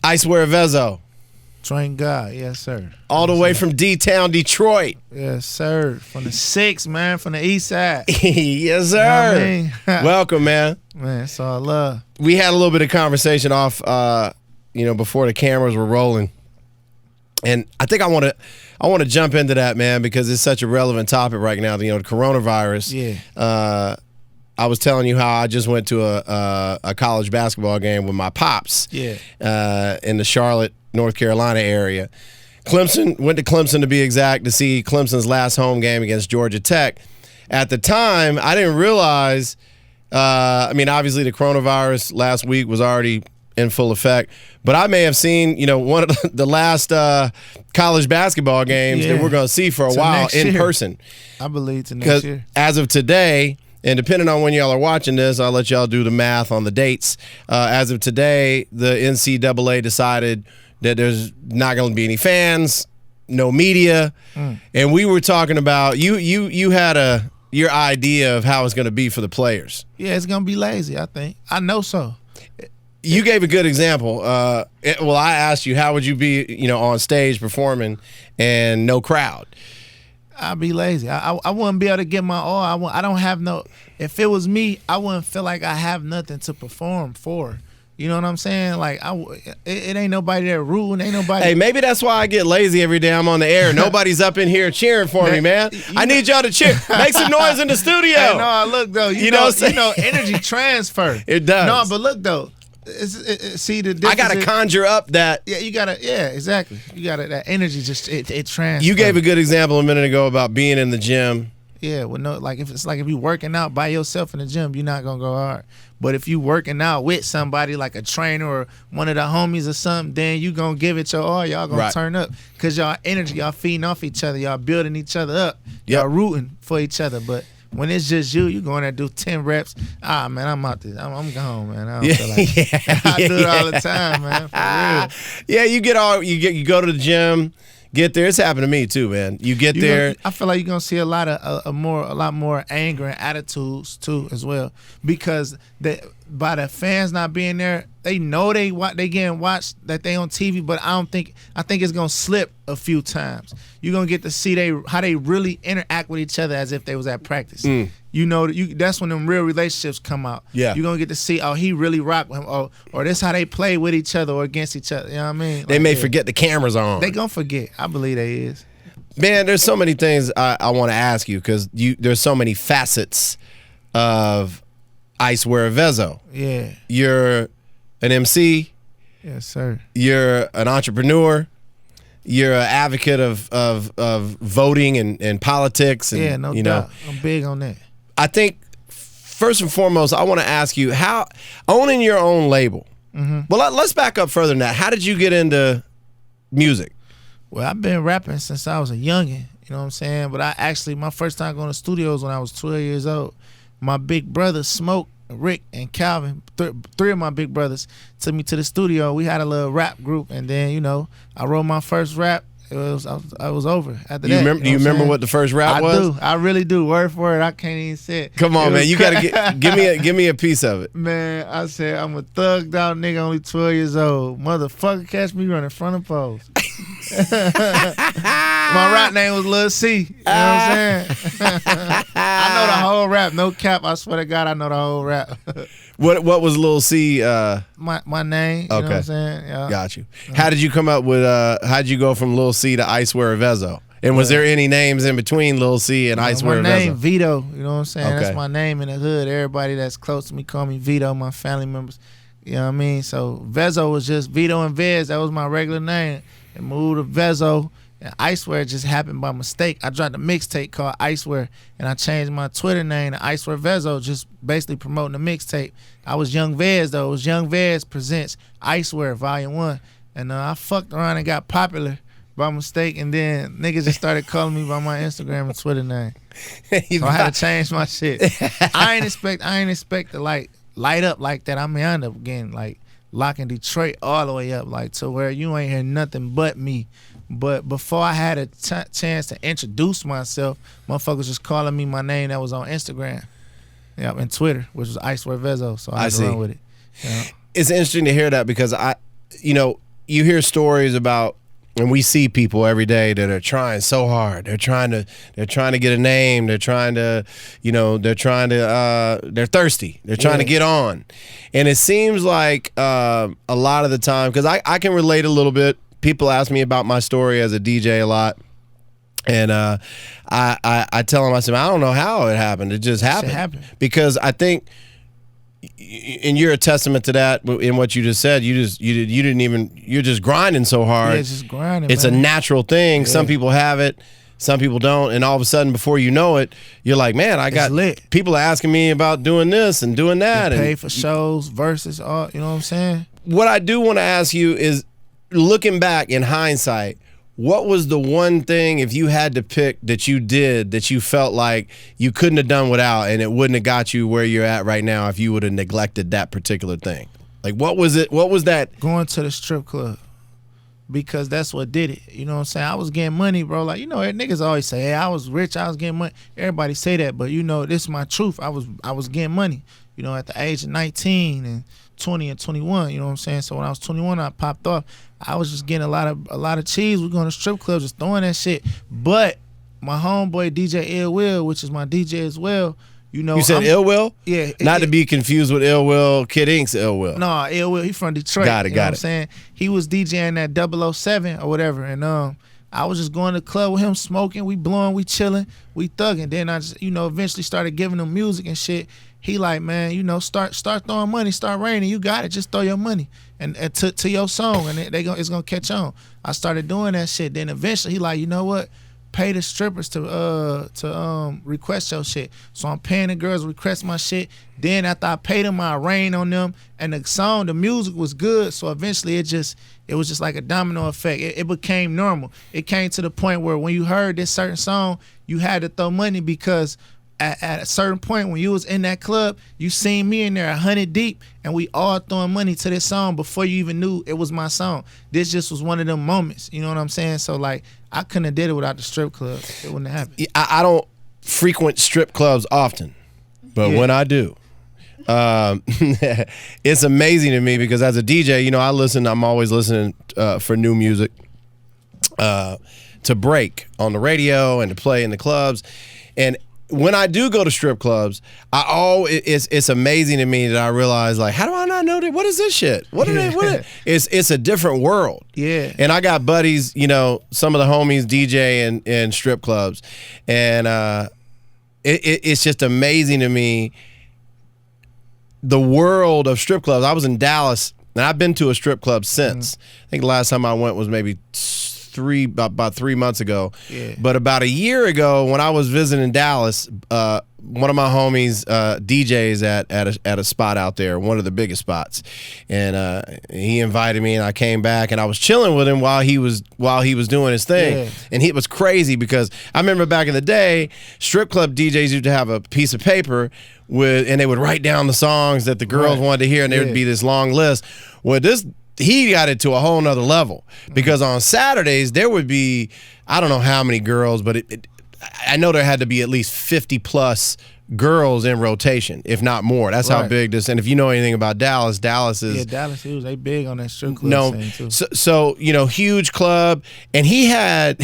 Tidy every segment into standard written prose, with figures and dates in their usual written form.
Icewear Vezzo. Train God, yes, sir. All the way from D-Town, Detroit. Yes, sir. From the 6, man, from the east side. Yes, sir. You know what I mean? Welcome, man. Man, it's all love. We had a little bit of conversation off, before the cameras were rolling. And I think I want to jump into that, man, because it's such a relevant topic right now. The coronavirus. Yeah. I was telling you how I just went to a college basketball game with my pops. Yeah. In the Charlotte, North Carolina area. Went to Clemson to be exact, to see Clemson's last home game against Georgia Tech. At the time, I didn't realize. Obviously the coronavirus last week was already in full effect, but I may have seen, one of the last college basketball games that we're going to see for a while in person. I believe to next year. As of today, and depending on when y'all are watching this, I'll let y'all do the math on the dates. As of today, the NCAA decided that there's not going to be any fans, no media, and we were talking about you had your idea of how it's going to be for the players. Yeah, it's going to be lazy, I think. I know so. You gave a good example. I asked you, how would you be, on stage performing and no crowd? I'd be lazy. I wouldn't be able to get my all. I don't have no. If it was me, I wouldn't feel like I have nothing to perform for. You know what I'm saying? Like it ain't nobody there rooting. Ain't nobody. Hey, maybe that's why I get lazy every day I'm on the air. Nobody's up in here cheering for me, man. I need y'all to cheer. Make some noise in the studio. Hey, no, look though. You know, energy transfer. It does. No, but look though. See the difference. I gotta conjure up that. Yeah, you gotta. Yeah, exactly. You gotta. That energy just it transfers. You gave a good example a minute ago about being in the gym. Yeah, well, no, like if you working out by yourself in the gym, you're not gonna go hard. But if you working out with somebody like a trainer or one of the homies or something, then you gonna give it your all. Y'all gonna turn up because y'all energy, y'all feeding off each other, y'all building each other up, y'all rooting for each other. But when it's just you going to do 10 reps. Man, I'm out there. I'm gone, man. I don't feel like I do it all the time, man. For real. Yeah, you go to the gym. Get there. It's happened to me too, man. You get there. I feel like you're gonna see a lot more anger and attitudes too, as well, because by the fans not being there, they know they getting watched, that they on TV, but I think it's gonna slip a few times. You're gonna get to see how they really interact with each other as if they was at practice. That's when them real relationships come out. Yeah. You're gonna get to see, he really rock with him, or this how they play with each other or against each other. You know what I mean? They may forget the cameras on. They gonna forget. I believe they is. Man, there's so many things I want to ask you, because there's so many facets of Icewear Vezzo. Yeah. You're an MC. Yes, sir. You're an entrepreneur. You're an advocate of voting and politics. And, yeah, no doubt. I'm big on that. I think first and foremost, I want to ask you, how owning your own label. Well, let's back up further than that. How did you get into music? Well, I've been rapping since I was a youngin', you know what I'm saying? But my first time going to studios when I was 12 years old. My big brothers, Smoke, Rick, and Calvin, three of my big brothers, took me to the studio. We had a little rap group, and then, I wrote my first rap. I was over after that. Do you remember what the first rap was? I do. I really do. Word for word. I can't even say it. Come on, man. You gotta give me a piece of it. Man, I said, I'm a thugged out nigga, only 12 years old. Motherfucker, catch me running front of poles. My rap name was Lil C. You know what I'm saying? I know the whole rap. No cap. I swear to God, I know the whole rap. What was Lil C? My name. You know what I'm saying? Yeah. Got you. How did you come up with? How'd you go from Lil C to Icewear Vezzo? And was there any names in between Lil C and Icewear Vezzo? My name Vito. You know what I'm saying? That's my name in the hood. Everybody that's close to me call me Vito. My family members. You know what I mean? So Vezzo was just Vito and Vez. That was my regular name. And moved to Vezzo. And Icewear just happened by mistake. I dropped a mixtape called Icewear, and I changed my Twitter name to Icewear Vezzo, just basically promoting the mixtape. I was Young Vez, though. It was Young Vez Presents Icewear Volume 1. And I fucked around and got popular by mistake, and then niggas just started calling me by my Instagram and Twitter name. So I had to change my shit. I ain't expect to light up like that. I mean, I ended up getting locking Detroit all the way up, to where you ain't hear nothing but me. But before I had a chance to introduce myself, motherfuckers just calling me my name that was on Instagram, and Twitter, which was Icewear Vezzo. So I had to run with it. It's interesting to hear that, because you hear stories about, and we see people every day that are trying so hard. They're trying to get a name. They're trying to, they're thirsty. They're trying to get on. And it seems like a lot of the time, because I can relate a little bit. People ask me about my story as a DJ a lot. And I tell them, I said, I don't know how it happened. It just happened. Because I think, and you're a testament to that in what you just said. You're just grinding so hard. Yeah, just grinding. It's man. A natural thing. Yeah. Some people have it, some people don't, and all of a sudden, before you know it, you're like, man, I got lit. People asking me about doing this and doing that. You pay for shows, versus all. You know what I'm saying? What I do want to ask you is, looking back in hindsight, what was the one thing, if you had to pick, that you did that you felt like you couldn't have done without, and it wouldn't have got you where you're at right now if you would have neglected that particular thing? Like, what was it? What was that? Going to the strip club, because that's what did it. You know what I'm saying? I was getting money, bro. Like, niggas always say, hey, I was rich, I was getting money. Everybody say that, but this is my truth. I was getting money, at the age of 19 and 20 and 21, you know what I'm saying? So when I was 21, I popped off. I was just getting a lot of cheese. We're going to strip clubs, just throwing that shit. But my homeboy DJ Ill Will, which is my DJ as well, You said Ill Will? Yeah. Not to be confused with Ill Will, Kid Ink's Ill Will. No, Ill Will, he from Detroit. Got it. What I'm saying? He was DJing that 007 or whatever, and I was just going to the club with him, smoking, we blowing, we chilling, we thugging. Then I just, eventually started giving him music and shit. He like, man, start throwing money, start raining. You got it, just throw your money and to your song, and it's gonna catch on. I started doing that shit. Then eventually he like, you know what? Pay the strippers to request your shit. So I'm paying the girls to request my shit. Then after I paid them, I rain on them, and the music was good. So eventually it was just like a domino effect. It became normal. It came to the point where when you heard this certain song, you had to throw money, because at a certain point when you was in that club, you seen me in there 100 deep, and we all throwing money to this song before you even knew it was my song. This just was one of them moments, you know what I'm saying? So like, I couldn't have did it without the strip club. It wouldn't have happened. I don't frequent strip clubs often, but when I do, it's amazing to me, because as a DJ, I'm always listening for new music to break on the radio and to play in the clubs. And when I do go to strip clubs, it's amazing to me that I realize, like, how do I not know that? What is this shit? It's a different world. Yeah. And I got buddies, some of the homies DJ in strip clubs, and it's just amazing to me, the world of strip clubs. I was in Dallas, and I've been to a strip club since. I think the last time I went was maybe about 3 months ago. Yeah. But about a year ago, when I was visiting Dallas, one of my homies DJs at a spot out there, one of the biggest spots, and he invited me, and I came back, and I was chilling with him while he was doing his thing. Yeah. And it was crazy, because I remember back in the day, strip club DJs used to have a piece of paper and they would write down the songs that the girls wanted to hear, and there would be this long list. Well, he got it to a whole nother level, because on Saturdays there would be, I don't know how many girls, but I know there had to be at least 50 plus girls in rotation, if not more. That's how big this. And if you know anything about Dallas is Dallas huge. They big on that strip club scene too. So huge club, and he had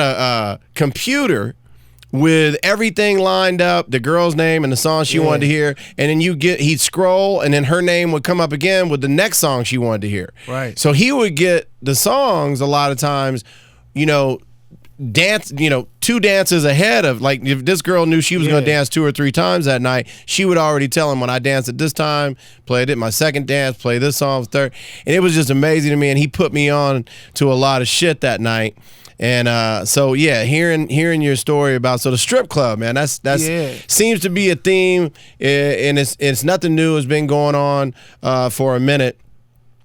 a computer with everything lined up, the girl's name and the song she wanted to hear, and then he'd scroll, and then her name would come up again with the next song she wanted to hear. Right. So he would get the songs a lot of times, dance, 2 dances ahead of, like, if this girl knew she was going to dance 2 or 3 times that night, she would already tell him, when I dance at this time, played it, my second dance, play this song, third. And it was just amazing to me, and he put me on to a lot of shit that night. And so yeah, hearing your story about the strip club, man, that's seems to be a theme, and it's nothing new. It's been going on for a minute.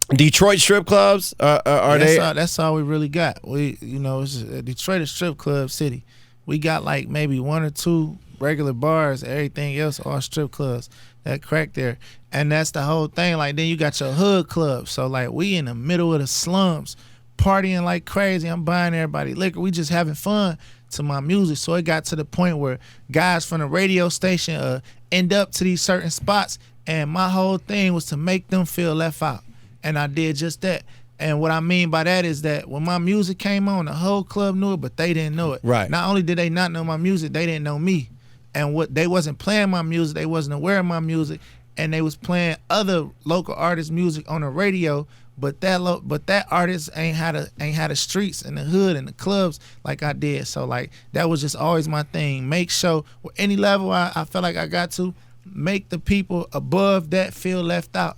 Detroit strip clubs that's all we really got. Detroit is strip club city. We got like maybe 1 or 2 regular bars. Everything else are strip clubs that crack there, and that's the whole thing. Like, then you got your hood clubs. So like, we in the middle of the slums, partying like crazy. I'm buying everybody liquor. We just having fun to my music. So it got to the point where guys from the radio station end up to these certain spots, and my whole thing was to make them feel left out. And I did just that. And what I mean by that is that when my music came on, the whole club knew it, but they didn't know it. Right. Not only did they not know my music, they didn't know me. And what they wasn't playing my music, they wasn't aware of my music, and they was playing other local artists' music on the radio. But that artist ain't had the streets and the hood and the clubs like I did. So like that was just always my thing. Make sure with any level I felt like I got to, make the people above that feel left out.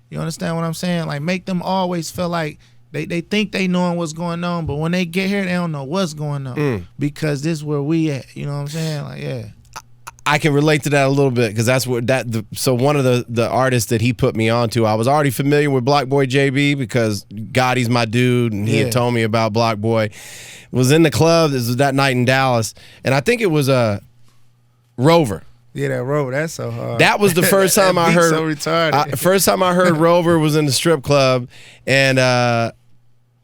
You understand what I'm saying? Like make them always feel like they think they knowing what's going on, but when they get here they don't know what's going on because this is where we at. You know what I'm saying? Like yeah. I can relate to that a little bit because that's what so one of the artists that he put me on to, I was already familiar with Block Boy JB because Gotti's my dude and he had told me about Block Boy. Was in the club, this was that night in Dallas, and I think it was Rover. Yeah, that Rover, that's so hard. That was the first time I heard. So retarded. First time I heard Rover was in the strip club, and I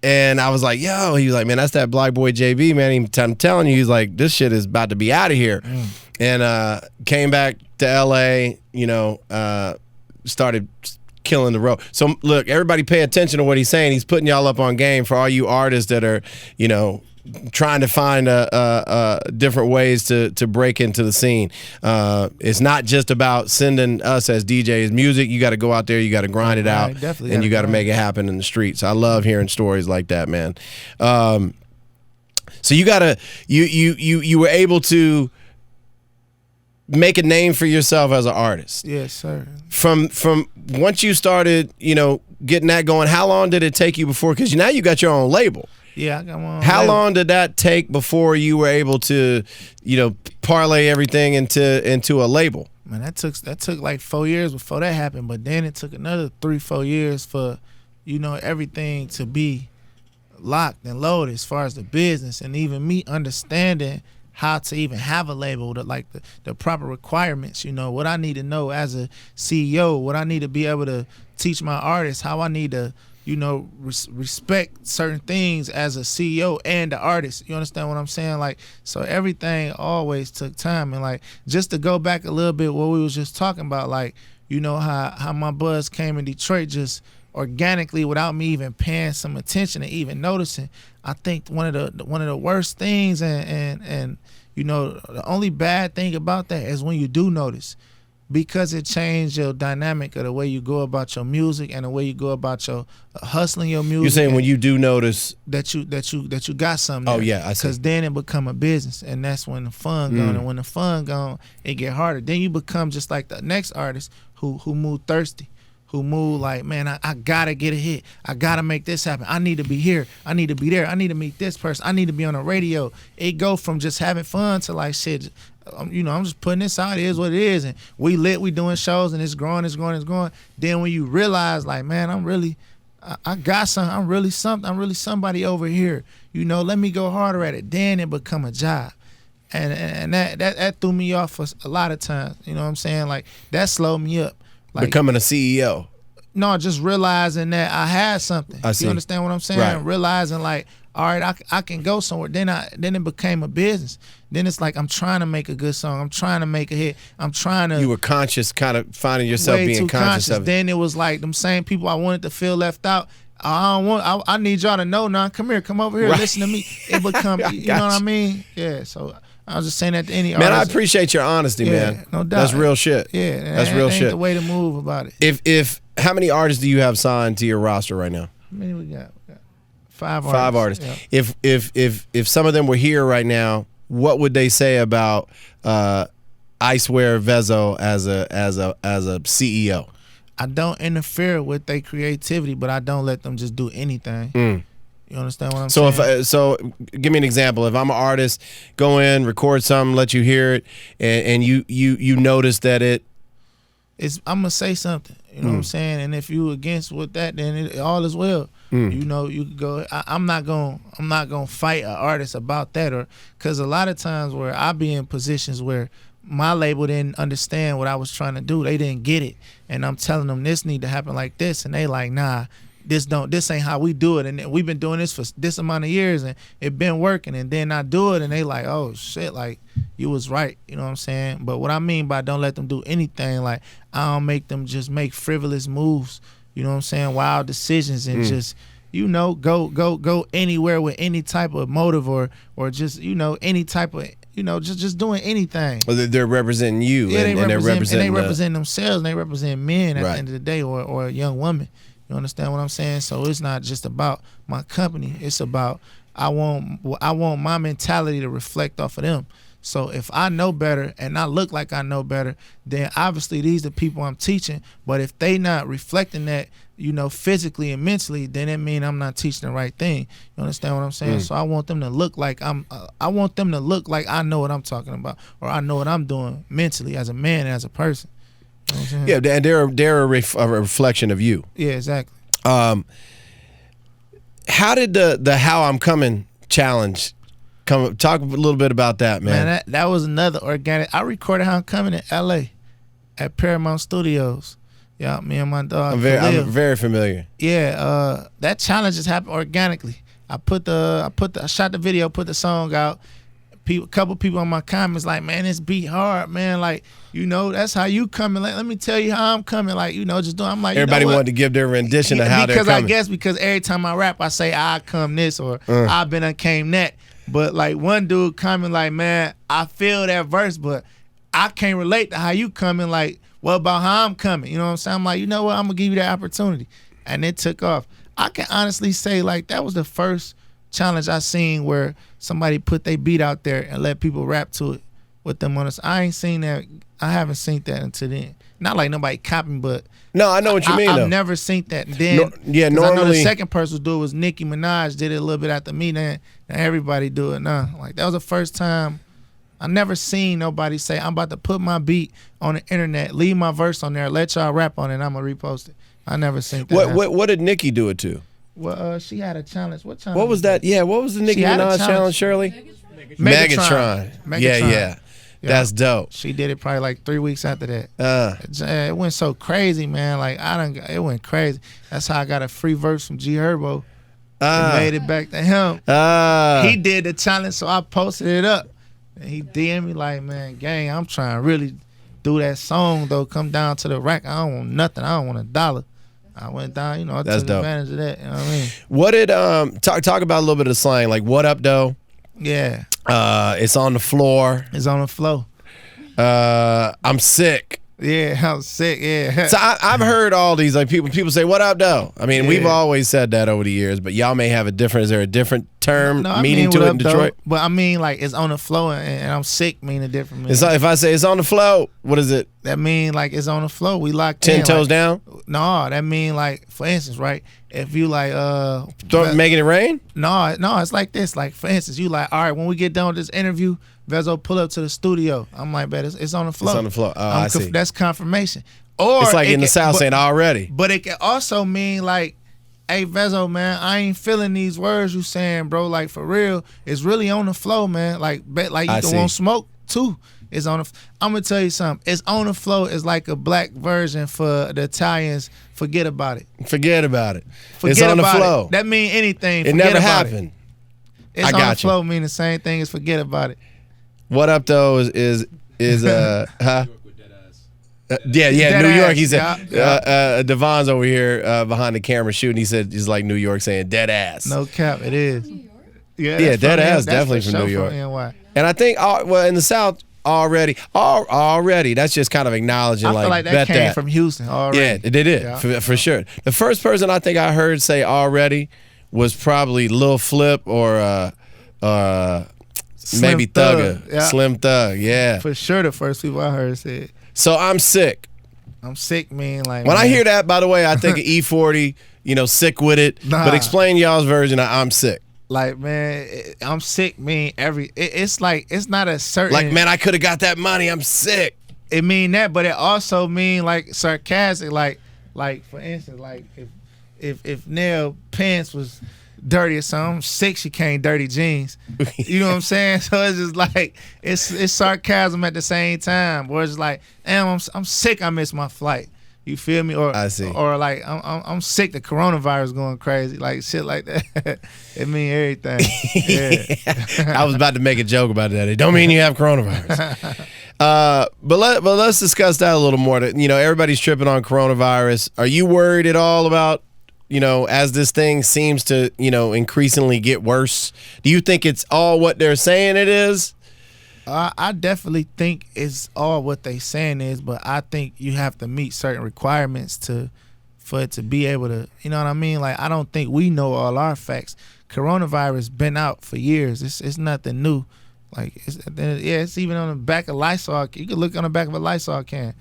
was like, yo, he was like, man, that's that Block Boy JB, man. I'm telling you, he's like, this shit is about to be out of here. And came back to LA, you know, started killing the road. So look, everybody pay attention to what he's saying. He's putting y'all up on game for all you artists that are, you know, trying to find different ways to break into the scene. It's not just about sending us as DJs music. You got to go out there, you got to grind it out, and you got to make it happen in the streets. I love hearing stories like that, man. So you were able to make a name for yourself as an artist. Yes, sir. From once you started, you know, getting that going, how long did it take you before? Because now you got your own label. Yeah, I got my own How label. long did that take before you were able to, you know, parlay everything into a label? Man, that took like 4 years before that happened, but then it took another 3-4 years for, you know, everything to be locked and loaded as far as the business, and even me understanding how to even have a label, the proper requirements, you know, what I need to know as a CEO, what I need to be able to teach my artists, how I need to, you know, respect certain things as a CEO and the artist. You understand what I'm saying? Like, so everything always took time. And like, just to go back a little bit what we was just talking about, like, you know, how my buzz came in Detroit just organically without me even paying some attention and even noticing. I think one of the worst things and you know, the only bad thing about that is when you do notice, because it changed your dynamic of the way you go about your music and the way you go about your hustling your music. You're saying when you do notice that you got something. Oh yeah, I see. Because then it become a business, and that's when the fun gone. And when the fun gone, it get harder. Then you become just like the next artist who move thirsty, who move like, man, I gotta get a hit. I gotta make this happen. I need to be here. I need to be there. I need to meet this person. I need to be on the radio. It go from just having fun to like, shit, you know, I'm just putting this out. It is what it is. And we doing shows, and it's growing. Then when you realize, like, man, I got something. I'm really something. I'm really somebody over here. You know, let me go harder at it. Then it become a job. And that threw me off for a lot of times. You know what I'm saying? Like, that slowed me up. Like, becoming a CEO. No, just realizing that I had something. I see. You understand what I'm saying? Right. Realizing like, all right, I can go somewhere. Then it became a business. Then it's like I'm trying to make a good song. I'm trying to make a hit. I'm trying to. You were conscious, kind of finding yourself being conscious of it. Then it was like them same people I wanted to feel left out. I need y'all to know now. Come here, come over here, right. Listen to me. It become, you know what I mean? Yeah. So I was just saying that to any man, artist. I appreciate your honesty, man. No doubt. That's real shit. Yeah, that's real ain't shit. The way to move about it. If how many artists do you have signed to your roster right now? How many we got? Five artists. Yeah. If some of them were here right now, what would they say about Icewear Vezzo as a CEO? I don't interfere with their creativity, but I don't let them just do anything. You understand what I'm saying? So give me an example. If I'm an artist, go in, record something, let you hear it, and you notice that I'm gonna say something. You know what I'm saying? And if you against with that, then all is well. You know, you could go. I'm not gonna fight an artist about that, or because a lot of times where I be in positions where my label didn't understand what I was trying to do, they didn't get it, and I'm telling them this need to happen like this, and they like, nah, this ain't how we do it, and we've been doing this for this amount of years, and it been working, and then I do it, and they like, oh shit, like you was right, you know what I'm saying? But what I mean by don't let them do anything, like I don't make them just make frivolous moves, you know what I'm saying, wild decisions, and just go anywhere with any type of motive or just any type of just doing anything. Well, they're representing you, yeah, and they're representing themselves, and they represent men at the end of the day, or a young woman. You understand what I'm saying? So it's not just about my company. It's about I want my mentality to reflect off of them. So if I know better and I look like I know better, then obviously these are the people I'm teaching. But if they not reflecting that, physically and mentally, then it means I'm not teaching the right thing. You understand what I'm saying? So I want them to look like I want them to look like I know what I'm talking about, or I know what I'm doing mentally as a man and as a person. You know what I'm saying? Yeah, and they're a reflection of you. Yeah, exactly. How did the How I'm Coming challenge come? Talk a little bit about that, man. That was another organic. I recorded How I'm Coming in L.A. at Paramount Studios. Yeah, me and my dog. I'm very familiar. Yeah, that challenge just happened organically. I shot the video, put the song out. A couple people in my comments like, man, this beat hard, man. Like, that's how you coming. Like, let me tell you how I'm coming. Like, just doing. I'm like, everybody wanted to give their rendition of how they're coming. Because every time I rap, I say I come this or I been and came that. But like one dude coming like, man, I feel that verse, but I can't relate to how you coming. Like, what about how I'm coming? You know what I'm saying? I'm like, you know what? I'm gonna give you that opportunity, and it took off. I can honestly say like that was the first challenge I seen where somebody put their beat out there and let people rap to it with them on us. I ain't seen that. I haven't seen that until then. Not like nobody copying, but no, I know what you mean. I've never seen that. And then normally I know the second person to do it was Nicki Minaj. Did it a little bit after me. Then everybody do it now. Like that was the first time. I never seen nobody say I'm about to put my beat on the internet, leave my verse on there, let y'all rap on it, and I'm gonna repost it. I never seen that. What did Nicki do it to? Well, she had a challenge. What challenge? What was that? Yeah, what was the Nicki Minaj challenge, Shirley? Megatron. Yeah. That's dope. She did it probably like 3 weeks after that. It went so crazy, man. Like it went crazy. That's how I got a free verse from G Herbo. And made it back to him. He did the challenge, so I posted it up. And he DM'd me like, man, gang, I'm trying to really do that song though. Come down to the rack. I don't want nothing. I don't want $1. I went down, I took advantage of that. You know what I mean? What did talk about a little bit of slang, like what up though? Yeah. It's on the floor. It's on the floor. I'm sick. Yeah, I'm sick. Yeah. So I've heard all these like people say what up though. I mean, we've always said that over the years, but y'all may have a different. Is there a different term meaning to it in Detroit? Though, but I mean, like it's on the floor and I'm sick mean a different meaning. If I say it's on the floor, what is it? That mean like it's on the floor. We locked 10 toes down? No, that mean like for instance, right? If you like making it rain? No, it's like this. Like for instance, you like, all right, when we get done with this interview, Vezzo pull up to the studio. I'm like, bet it's on the floor. It's on the floor. Oh, I see. That's confirmation. Or it's like in the South saying already. But it can also mean like, hey Vezzo, man, I ain't feeling these words you saying, bro. Like for real, it's really on the flow, man. Like you can want smoke too. It's on the. I'm gonna tell you something. It's on the flow is like a black version for the Italians. Forget about it. Forget about it. It's on the flow. That mean anything. It never happened. It's on the flow mean the same thing as forget about it. What up though is huh? Yeah, New York. He said Devon's over here behind the camera shooting. He said he's like New York saying dead ass. No cap, it is. Yeah, dead ass definitely from New York. And I think in the South already. That's just kind of acknowledging. I feel like that came from Houston already. Yeah, it did for sure. The first person I think I heard say already was probably Lil Flip or maybe Thugger. Yeah. Slim Thug, yeah. For sure the first people I heard say it. So I'm sick. I'm sick, man. Like when I hear that, by the way, I think of E40, sick with it. Nah. But explain y'all's version of I'm sick. Like, man, I'm sick, man. It's like, it's not a certain. Like, man, I could have got that money. I'm sick. It mean that, but it also mean like sarcastic. Like for instance, like if Nell pants was dirty or something, I'm sick she can't dirty jeans. You know what I'm saying? So it's just like it's sarcasm at the same time. Or it's like, damn, I'm sick. I missed my flight. You feel me? Or I see. Or like I'm sick. The coronavirus going crazy. Like shit like that. It mean everything. Yeah. I was about to make a joke about that. It don't mean you have coronavirus. But let's discuss that a little more. Everybody's tripping on coronavirus. Are you worried at all about as this thing seems to, increasingly get worse? Do you think it's all what they're saying it is? I definitely think it's all what they saying is, but I think you have to meet certain requirements for it to be able to, you know what I mean? Like, I don't think we know all our facts. Coronavirus been out for years. It's nothing new. Like, it's even on the back of Lysol. You can look on the back of a Lysol can.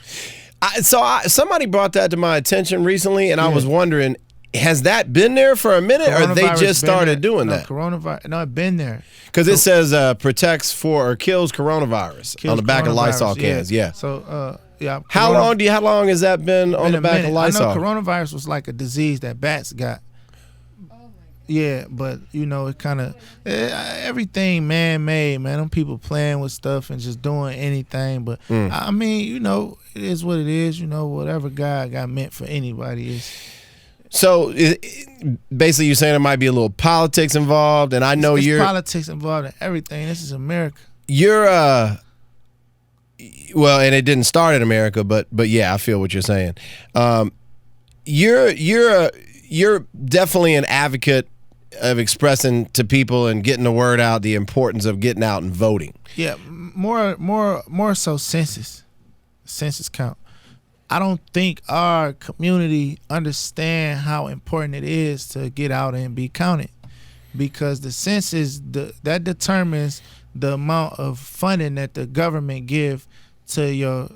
Somebody brought that to my attention recently, and I was wondering, has that been there for a minute, or they just started doing that? Coronavirus, no, it been there. Because it says protects for or kills coronavirus on the back of Lysol cans. Yeah. So, yeah. How long has that been on the back of Lysol? I know coronavirus was like a disease that bats got. Yeah, but it kind of everything man-made, man. Them people playing with stuff and just doing anything. But I mean, it is what it is. Whatever God got meant for anybody is. So basically, you're saying there might be a little politics involved, and I know there's politics involved in everything. This is America. You're well, and it didn't start in America, but yeah, I feel what you're saying. You're definitely an advocate of expressing to people and getting the word out the importance of getting out and voting. Yeah, more so census count. I don't think our community understand how important it is to get out and be counted, because the census that determines the amount of funding that the government give to your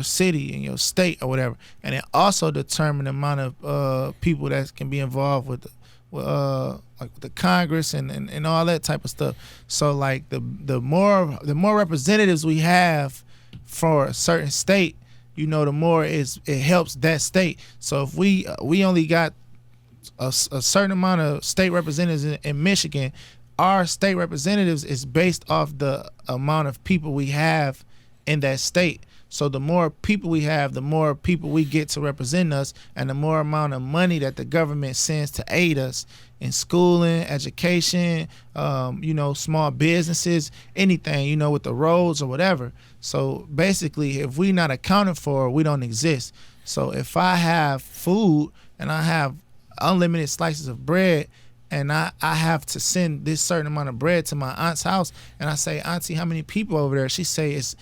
city and your state or whatever, and it also determines the amount of people that can be involved with like the Congress and all that type of stuff. So like the more representatives we have for a certain state, the more it helps that state. So if we only got a certain amount of state representatives in Michigan, our state representatives is based off the amount of people we have in that state. So the more people we have, the more people we get to represent us, and the more amount of money that the government sends to aid us in schooling, education, small businesses, anything, with the roads or whatever. So basically, if we not accounted for, we don't exist. So if I have food and I have unlimited slices of bread, and I have to send this certain amount of bread to my aunt's house, and I say, Auntie, how many people over there? She say it's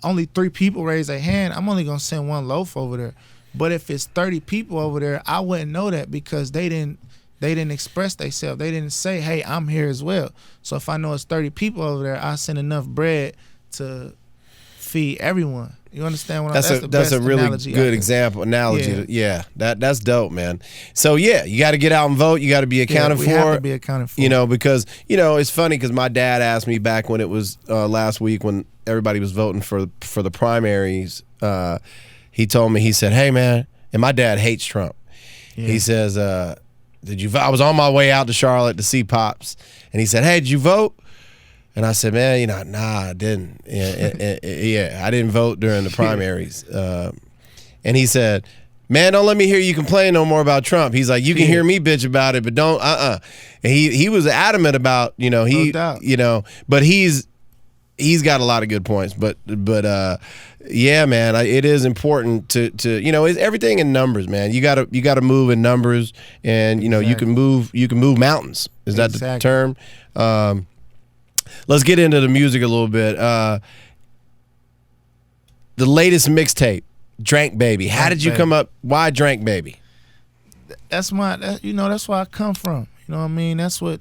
only 3 people raise their hand. I'm only gonna send 1 loaf over there. But if it's 30 people over there, I wouldn't know that, because they didn't express themselves. They didn't say, hey, I'm here as well. So if I know it's 30 people over there, I send enough bread to feed everyone. You understand what I'm saying? That's a really good analogy. Yeah, that's dope, man. So yeah, you got to get out and vote. You got to be accounted for. Have to be accounted for. Because it's funny, because my dad asked me back when it was last week when everybody was voting for the primaries. He told me, he said, "Hey man," and my dad hates Trump. Yeah. He says, "Did you vote?" I was on my way out to Charlotte to see Pops, and he said, "Hey, did you vote?" And I said, man, nah, I didn't. Yeah, I didn't vote during the primaries. And he said, man, don't let me hear you complain no more about Trump. He's like, you can hear me bitch about it, but don't, And he was adamant about, no doubt. But he's got a lot of good points. But yeah, man, it is important to it's everything in numbers, man. You gotta move in numbers, and exactly. you can move mountains. Is that the term? Let's get into the music a little bit. The latest mixtape, Drank Baby. How did you come up? Why Drank Baby? That's where I come from. You know what I mean? That's what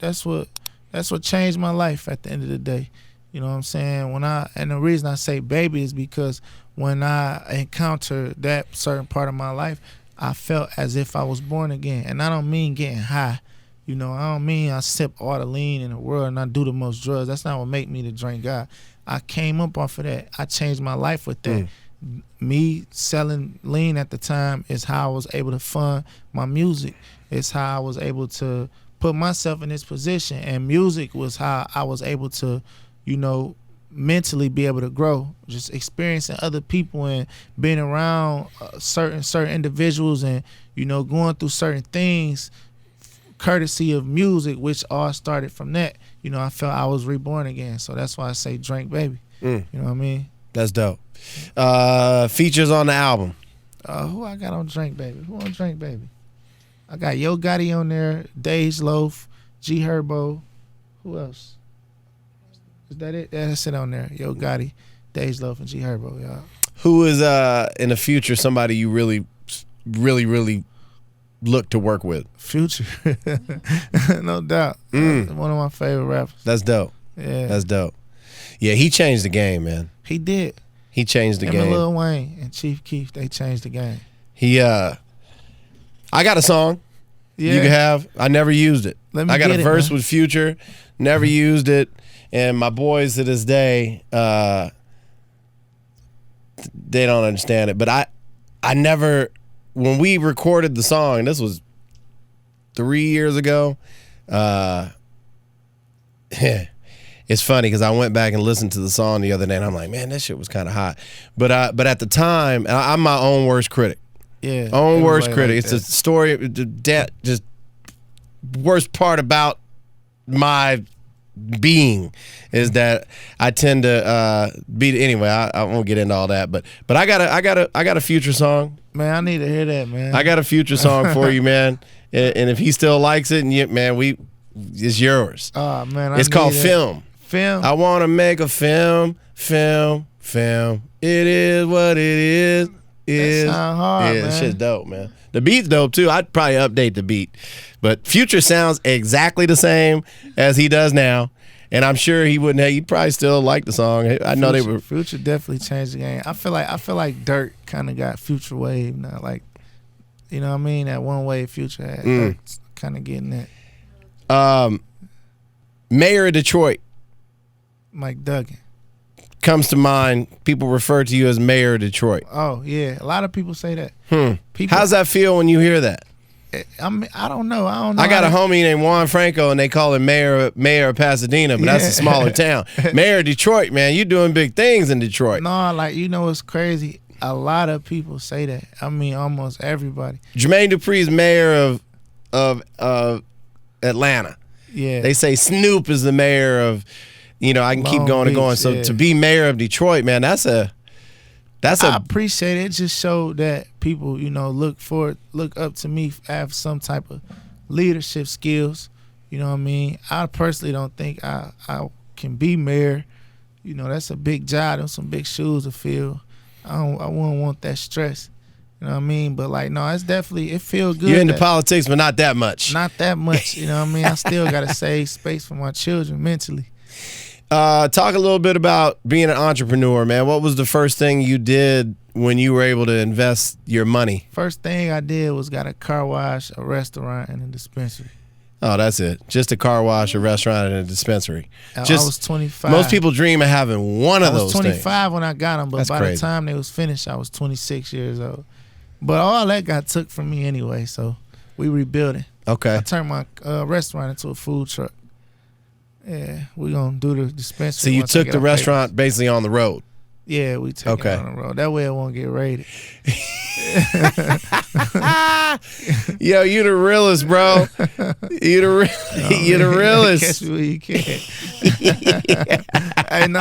changed my life at the end of the day. You know what I'm saying? And the reason I say baby is because when I encountered that certain part of my life, I felt as if I was born again. And I don't mean getting high. I don't mean I sip all the lean in the world and I do the most drugs. That's not what make me the drink guy. I came up off of that. I changed my life with that. Me selling lean at the time is how I was able to fund my music. It's how I was able to put myself in this position. And music was how I was able to, mentally be able to grow. Just experiencing other people and being around certain individuals and, going through certain things courtesy of music, which all started from that. I felt I was reborn again. So that's why I say Drink Baby. You know what I mean? That's dope. Features on the album. Who I got on Drink Baby? Who on Drink Baby? I got Yo Gotti on there, Days Loaf, G Herbo. Who else? Is that it? That's it on there. Yo Gotti, Days Loaf, and G Herbo, y'all. Who is in the future somebody you really look to work with? Future, no doubt. One of my favorite rappers. That's dope. Yeah, that's dope. Yeah, he changed the game, man. He did. He changed the game. And Lil Wayne and Chief Keef, they changed the game. I got a song you can have. I never used it. I got a verse with Future, never used it. And my boys to this day, they don't understand it. But I never, when we recorded the song, and this was 3 years ago, it's funny because I went back and listened to the song the other day, and I'm like, man, that shit was kind of hot. But at the time, I'm my own worst critic. Yeah, own worst critic. It's a story. That just worst part about my being is that I tend to be. Anyway, I won't get into all that. But I got a Future song. Man, I need to hear that, man. I got a Future song for you, man. And if he still likes it, and it's yours. Oh man, it's called Film. Film. I want to make a film. It is what it is. That sound hard, man. Shit's dope, man. The beat's dope too. I'd probably update the beat, but Future sounds exactly the same as he does now, and I'm sure he wouldn't. He'd probably still like the song. I know they were. Future definitely changed the game. I feel like Dirt kind of got Future wave now. Like, you know what I mean? That one wave Future had. Dirt's kind of getting that. Mayor of Detroit. Mike Duggan comes to mind. People refer to you as Mayor of Detroit. Oh yeah, a lot of people say that. How's that feel when you hear that? I don't know. I got a homie named Juan Franco, and they call him Mayor of Pasadena, but that's a smaller town. Mayor of Detroit, man, you doing big things in Detroit. No, like, you know, it's crazy. A lot of people say that. I mean, almost everybody. Jermaine Dupri's mayor of Atlanta. Yeah, they say Snoop is the mayor of. I can keep going and going. So to be mayor of Detroit, man, I appreciate it. It just showed that people, look up to me, have some type of leadership skills. You know what I mean? I personally don't think I can be mayor. That's a big job. There's some big shoes to fill. I wouldn't want that stress. You know what I mean? But it's definitely, it feels good. You're into politics, but not that much. Not that much. You know what I mean? I still got to save space for my children mentally. Talk a little bit about being an entrepreneur, man. What was the first thing you did when you were able to invest your money? First thing I did was got a car wash, a restaurant, and a dispensary. Oh, that's it. Just a car wash, a restaurant, and a dispensary. I was 25. Most people dream of having one of those things. I was 25 when I got them, but that's by crazy. The time they was finished, I was 26 years old. But all that got took from me anyway, so we rebuilt it. Okay. I turned my restaurant into a food truck. Yeah, we're going to do the dispensary. So you took the restaurant basically on the road? Yeah, we took it on the road. That way it won't get raided. Yo, you the realest, bro. You the realest. Catch me where you can. Hey, look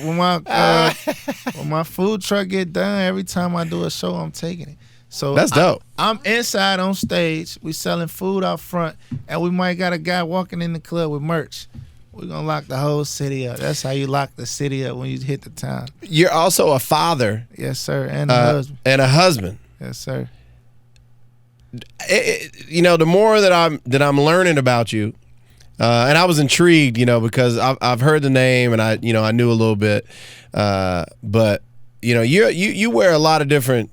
though, when my food truck get done, every time I do a show, I'm taking it. So that's dope. I'm inside on stage. We selling food out front, and we might got a guy walking in the club with merch. We're going to lock the whole city up. That's how you lock the city up when you hit the town. You're also a father. Yes, sir, and a husband. And a husband. Yes, sir. The more that I'm learning about you, and I was intrigued, because I've heard the name and I knew a little bit, but you wear a lot of different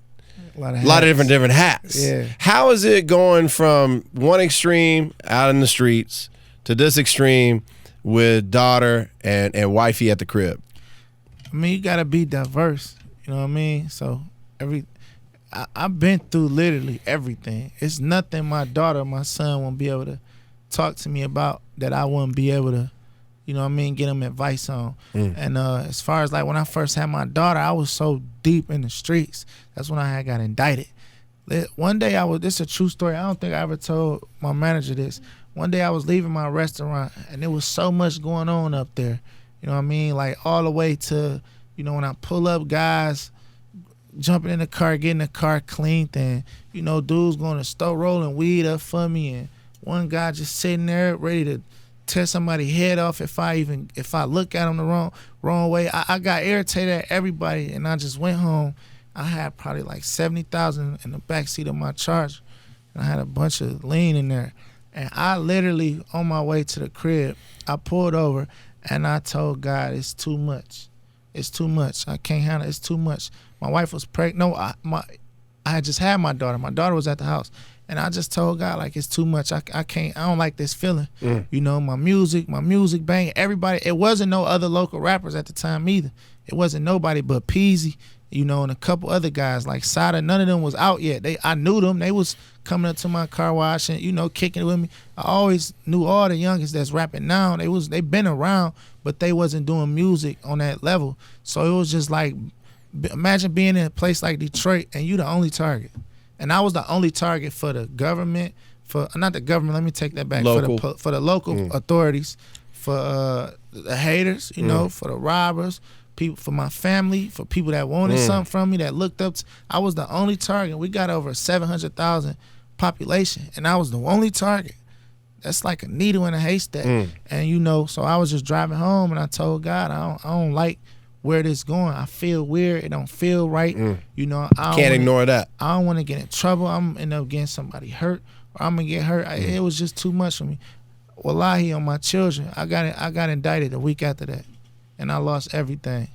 different hats. Yeah. How is it going from one extreme out in the streets to this extreme with daughter and wifey at the crib? I mean, you gotta be diverse. You know what I mean? So I've been through literally everything. It's nothing my daughter or my son won't be able to talk to me about that I wouldn't be able to, get them advice on. And as far as when I first had my daughter, I was so deep in the streets. That's when I got indicted. One day this is a true story. I don't think I ever told my manager this. One day I was leaving my restaurant and there was so much going on up there. You know what I mean? All the way to, when I pull up, guys jumping in the car, getting the car cleaned, and you know, dudes going to store rolling weed up for me, and one guy just sitting there ready to tear somebody's head off if I look at him the wrong way. I got irritated at everybody, and I just went home. I had probably like 70,000 in the backseat of my Charger, and I had a bunch of lean in there. And I literally, on my way to the crib, I pulled over and I told God, it's too much. It's too much. I can't handle it. It's too much. My wife was pregnant. No, I had just had my daughter. My daughter was at the house. And I just told God, like, it's too much. I can't, I don't like this feeling. You know, my music banging. Everybody, it wasn't no other local rappers at the time either. It wasn't nobody but Peasy, you know, and a couple other guys like Sada. None of them was out yet. I knew them. They was coming up to my car wash and, you know, kicking it with me. I always knew all the youngest that's rapping now. They been around, but they wasn't doing music on that level. So it was just like, imagine being in a place like Detroit and you the only target. And I was the only target for the government, not the government, let me take that back, for the local authorities, for the haters, you know, for the robbers, people, for my family, for people that wanted something from me, that looked up. I was the only target. We got over 700,000 population, and I was the only target. That's like a needle in a haystack. And, you know, so I was just driving home, and I told God, I don't like where this going. I feel weird. It don't feel right. You know, I can't ignore that. I don't want to get in trouble. I'm end up getting somebody hurt, or I'm gonna get hurt. It was just too much for me. Wallahi, on my children, I got indicted a week after that, and I lost everything,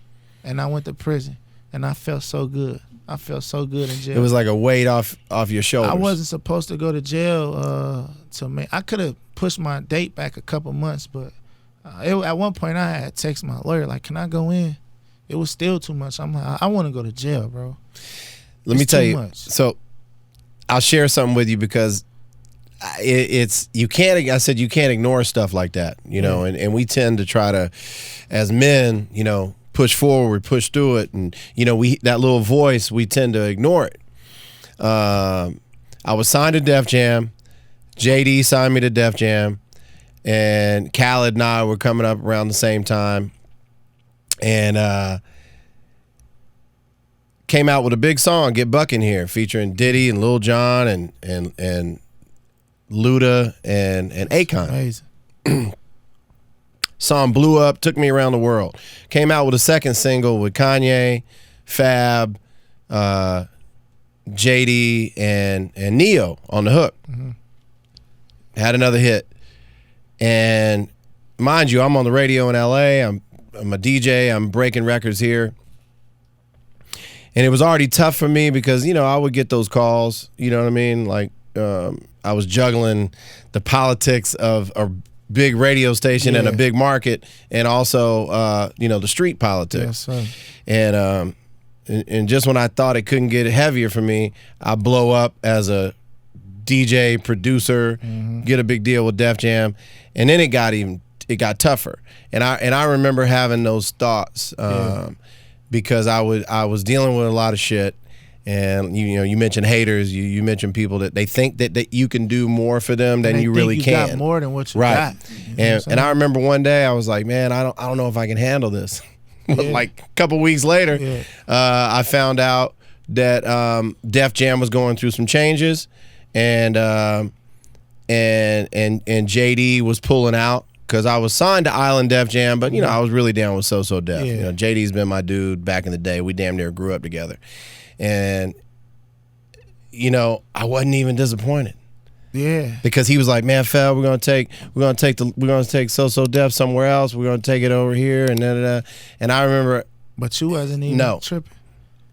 and I went to prison, and I felt so good. I felt so good in jail. It was like a weight off your shoulders. I wasn't supposed to go to jail. I could have pushed my date back a couple months, but at one point I had text my lawyer like, "Can I go in?" It was still too much. I'm like, I want to go to jail, bro. Let me tell you. So I'll share something with you because you can't ignore stuff like that, you know, and we tend to try to, as men, you know, push forward, push through it. And, you know, that little voice, we tend to ignore it. I was signed to Def Jam. JD signed me to Def Jam. And Khaled and I were coming up around the same time. And came out with a big song, "Get Buckin' Here," featuring Diddy and Lil Jon and Luda and Akon. Amazing. Song blew up, took me around the world. Came out with a second single with Kanye, Fab, JD, and Neo on the hook. Had another hit. And mind you, I'm on the radio in LA. I'm a DJ. I'm breaking records here. And it was already tough for me because, you know, I would get those calls, you know what I mean? Like, I was juggling the politics of a big radio station and a big market, and also, you know, the street politics. Yes, and just when I thought it couldn't get heavier for me, I blow up as a DJ, producer, get a big deal with Def Jam, and then it got tougher. And I remember having those thoughts because I was dealing with a lot of shit. And you know, you mentioned haters, you mentioned people that they think that you can do more for them than you really can. Got more than what you got. You know and I remember one day I was like, man, I don't know if I can handle this. Like a couple weeks later, I found out that Def Jam was going through some changes, and JD was pulling out. Because I was signed to Island Def Jam, but, you know, I was really down with So Def. You know, JD's been my dude back in the day. We damn near grew up together. And, you know, I wasn't even disappointed. Yeah. Because he was like, man, Fel, we're gonna take So Def somewhere else. We're gonna take it over here and And I remember, but you wasn't even tripping.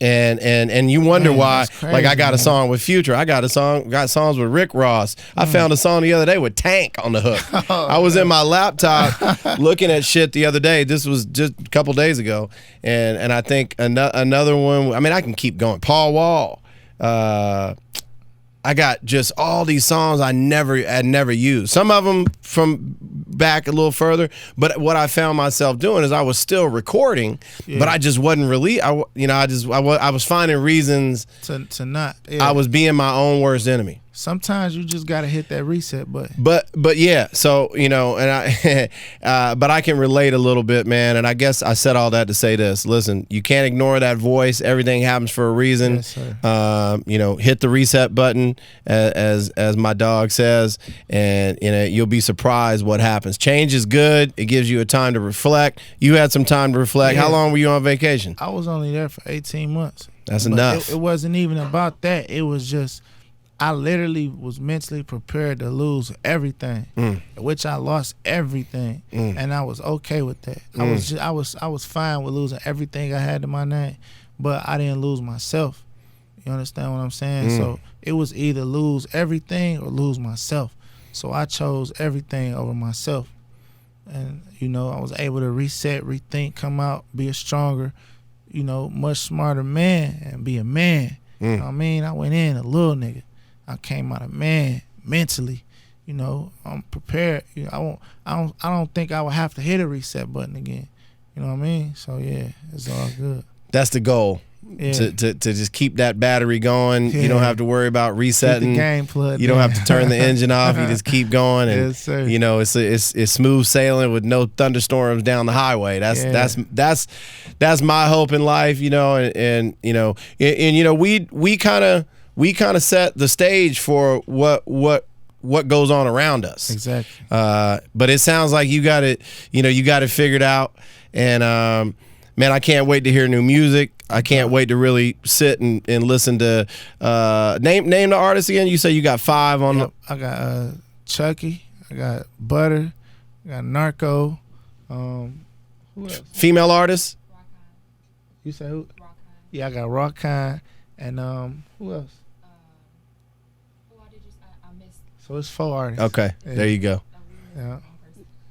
And you wonder why, crazy, like I got a song with Future. I got songs with Rick Ross. I found a song the other day with Tank on the hook. I was in my laptop looking at shit the other day. This was just a couple days ago. And I think another one, I mean, I can keep going. Paul Wall. I got just all these songs I never used. Some of them from back a little further, but what I found myself doing is I was still recording, but I just wasn't really. I was finding reasons to not. I was being my own worst enemy. sometimes you just gotta hit that reset button. But yeah, so you know, and I but I can relate a little bit, man. And I guess I said all that to say this. Listen, you can't ignore that voice. Everything happens for a reason. Yes, sir. You know, hit the reset button, as my dog says, and you know, you'll be surprised what happens. Change is good. It gives you a time to reflect. You had some time to reflect. Yeah. How long were you on vacation? I was only there for 18 months. That's enough. It wasn't even about that. It was just, I literally was mentally prepared to lose everything, which I lost everything, and I was okay with that. I was fine with losing everything I had to my name, but I didn't lose myself. You understand what I'm saying? So it was either lose everything or lose myself. So I chose everything over myself, and you know, I was able to reset, rethink, come out, be a stronger, you know, much smarter man, and be a man. You know what I mean? I went in a little nigga. I came out a man mentally. You know, I'm prepared. You know, I don't think I would have to hit a reset button again. You know what I mean? So yeah, it's all good. That's the goal. Yeah. To just keep that battery going. Yeah. You don't have to worry about resetting. Keep the game plugged you don't have to turn the engine off. You just keep going, and yes, sir. You know, it's smooth sailing with no thunderstorms down the highway. That's my hope in life. You know, and you know, and you know, we kind of set the stage for what goes on around us. Exactly. But it sounds like you got it. You know, you got it figured out, and man, I can't wait to hear new music. I can't wait to really sit and listen to name the artist again. You say you got 5 on. Yep. I got Chucky. I got Butter. I got Narco. Who else? Female artists. You say who? Yeah, I got Rockkine. And who else? I missed. So it's 4 artists. Okay, yeah. There you go. Yeah.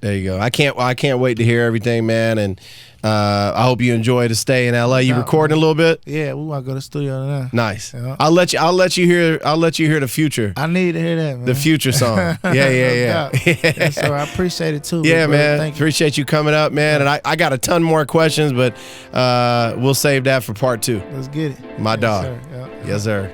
There you go. I can't wait to hear everything, man. And I hope you enjoy the stay in LA. You recording a little bit? Yeah, we want to go to the studio now. Nice. Yeah. I'll let you hear the Future. I need to hear that, man. The Future song. Yeah. Yeah, so I appreciate it too. Yeah, brother. man. Thank you. Appreciate you coming up, man. And I got a ton more questions, but we'll save that for part 2. Let's get it. My dog. Sir. Yeah. Yes, sir.